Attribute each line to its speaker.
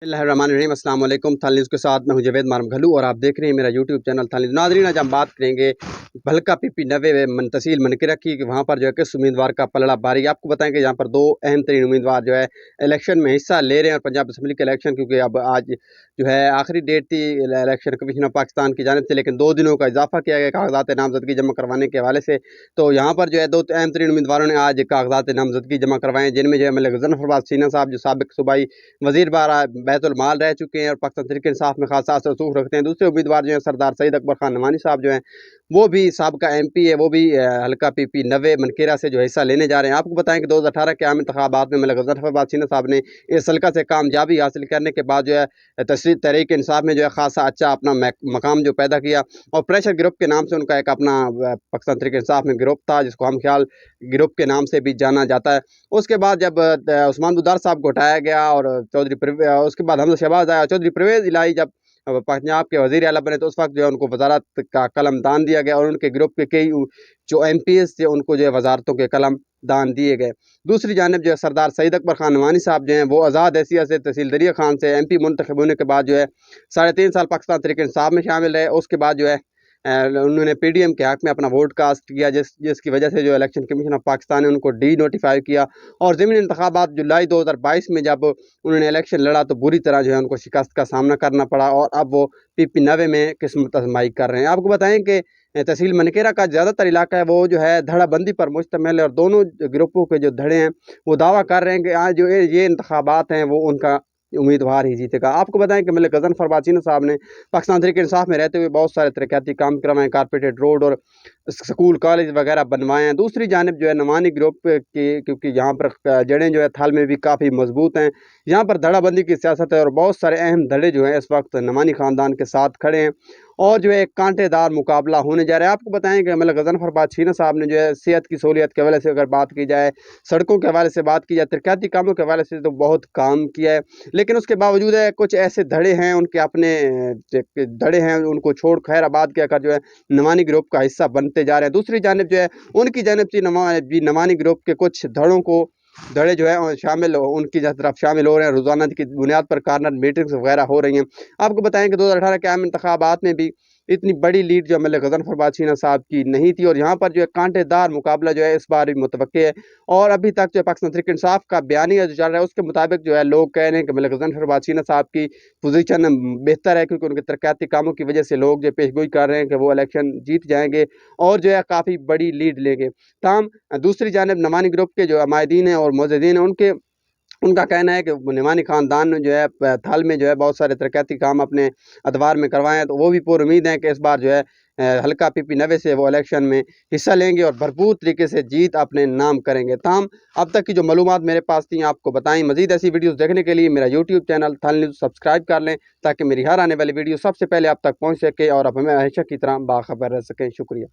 Speaker 1: बिस्मिल्लाहिर्रहमानिर्रहीम अस्सलाम वालेकुम। थाल न्यूज़ के साथ मैं हूं जावेद मारम घलू और आप देख रहे हैं मेरा यूट्यूब चैनल थाल न्यूज़। नाज़रीन, आज हम बात करेंगे भलका पीपी 90 तहसील मनकरा की कि वहाँ पर जो है किस उम्मीदवार का पलड़ा भारी। आपको बताएं कि यहाँ पर दो अहम तरीन उम्मीदवार जो है इलेक्शन में हिस्सा ले रहे हैं। और पंजाब असम्बली के इलेक्शन क्योंकि अब आज जो है आखिरी डेट थी इलेक्शन कमीशन ऑफ पाकिस्तान की जानिब से, लेकिन 2 दिनों का इजाफा किया गया कागजात नामजदगी जमा करवाने के हवाले से। तो यहाँ पर जो है दो अहम तरीन उम्मीदवारों ने आज कागजात नामजदगी जमा करवाएं, जिनमें जो है मलिक ज़फ़र सीना साहब जो साबिक सूबाई वज़ीर बारा बैतुल माल रह चुके हैं और पाकिस्तान तहरीक इंसाफ में खासा रसूख रखते हैं। दूसरे उम्मीदवार जो हैं सरदार सईद अकबर खान नवानी साहब जो हैं वो भी साबका MP है, वो भी हल्का PP 90 मनकेरा से जो हिस्सा लेने जा रहे हैं। आपको बताएं कि 2018 के आम इंतखाबात में मलिक ज़फ़र सीना साहब ने इस हल्का से कामयाबी हासिल करने के बाद जो है तहरीक इंसाफ में जो है खासा अच्छा अपना मकाम जो पैदा किया। और प्रेशर ग्रुप के नाम से उनका एक अपना पाकिस्तान तहरीक इंसाफ में ग्रुप था जिसको हम ख्याल ग्रुप के नाम से भी जाना जाता है। उसके बाद जब उस्मान बुदार साहब को हटाया गया और उसके बाद हमजा शहबाज आया, चौधरी परवेज़ इलाही जब पंजाब के वज़ीर आला बने तो उस वक्त जो है उनको वजारत का कलम दान दिया गया और उनके ग्रुप के कई जो MPs थे उनको जो है वजारतों के कलम दान दिए गए। दूसरी जानिब जो है सरदार सईद अकबर खान नवानी साहब जो हैं वो आज़ाद हैसियत से तहसील दरिया खान से MP मुंतखब होने के बाद जो है 3.5 साल पाकिस्तान तहरीक इंसाफ में शामिल रहे। उसके बाद जो है उन्होंने PDM के हक़ में अपना वोट कास्ट किया, जिसकी वजह से जो इलेक्शन कमीशन ऑफ पाकिस्तान ने उनको डी-नोटिफाई किया। और ज़मीनी इंतखाबात जुलाई 2022 में जब उन्होंने इलेक्शन लड़ा तो बुरी तरह जो है उनको शिकस्त का सामना करना पड़ा और अब वो PP 90 में किस्मत आज़माई कर रहे हैं। आपको बताएं कि तहसील मनकेरा का ज़्यादातर इलाका है वो जो है धड़ाबंदी पर मुश्तमिल है और दोनों ग्रुपों के जो धड़े हैं वो दावा कर रहे हैं कि आज जो ये इंतखाबात हैं वो उनका उम्मीदवार ही जीतेगा। आपको बताएं कि मलिक ज़फ़र बाचीना साहब ने पाकिस्तान तहरीक इंसाफ में रहते हुए बहुत सारे तरक्याती काम करवाएं, कारपेटेड रोड और स्कूल कॉलेज वगैरह बनवाए हैं। दूसरी जानिब जो है नवानी ग्रुप की क्योंकि यहाँ पर जड़ें जो है थाल में भी काफ़ी मजबूत हैं, यहाँ पर धड़ाबंदी की सियासत है और बहुत सारे अहम धड़े जो हैं इस वक्त नवानी ख़ानदान के साथ खड़े हैं और जो है एक कांटेदार मुकाबला होने जा रहा है। आपको बताएं कि मलिक ज़फ़र बाचीना साहब ने जो है सेहत की सहूलियत के हवाले से अगर बात की जाए, सड़कों के हवाले से बात की जाए, तरक्याती कामों के हवाले से तो बहुत काम किया है, लेकिन उसके बावजूद है कुछ ऐसे धड़े हैं उनके अपने धड़े हैं उनको छोड़ खैराबाद के आकर जो है नवानी ग्रुप का हिस्सा बनते जा रहे हैं। दूसरी जानिब जो है उनकी जानिब से नवानी ग्रुप के कुछ धड़े जो है शामिल उनकी तरफ शामिल हो रहे हैं, रोज़ाना की बुनियाद पर कार्नर मीटिंग्स वगैरह हो रही हैं। आपको बताएं कि 2018 के आम इंतखाबात में भी इतनी बड़ी लीड जो मलिक ज़फ़र बाचीना साहब की नहीं थी और यहाँ पर जो है कांटेदार मुकाबला जो है इस बार भी मुतवक्के है। और अभी तक जो पाकिस्तान तहरीक इंसाफ का बयानिया जो चल रहा है उसके मुताबिक जो है लोग कह रहे हैं कि मलिक ज़फ़र बाचीना साहब की पोजीशन बेहतर है क्योंकि उनके तरक्याती कामों की वजह से लोग जो पेशगोई कर रहे हैं कि वो इलेक्शन जीत जाएंगे और जो है काफ़ी बड़ी लीड लेंगे। ताहम दूसरी जानिब नवानी ग्रुप के जो अमायदीन हैं और मुअज़्ज़िज़ीन हैं उनका कहना है कि नवानी ख़ानदान ने जो है थाल में जो है बहुत सारे तरक्याती काम अपने अदवार में करवाए हैं, तो वो भी पुरुम्मीद हैं कि इस बार जो है हल्का PP 90 से वो इलेक्शन में हिस्सा लेंगे और भरपूर तरीके से जीत अपने नाम करेंगे। ताहम अब तक की जो मालूमात मेरे पास थी आपको बताई। मज़ीद ऐसी वीडियोस देखने के लिए मेरा यूट्यूब चैनल थाल न्यूज़ सब्सक्राइब कर लें ताकि मेरी हर आने वाली वीडियो सबसे पहले आप तक पहुँच सके और आप हमें हमेशा की तरह बाखबर रह सकें। शुक्रिया।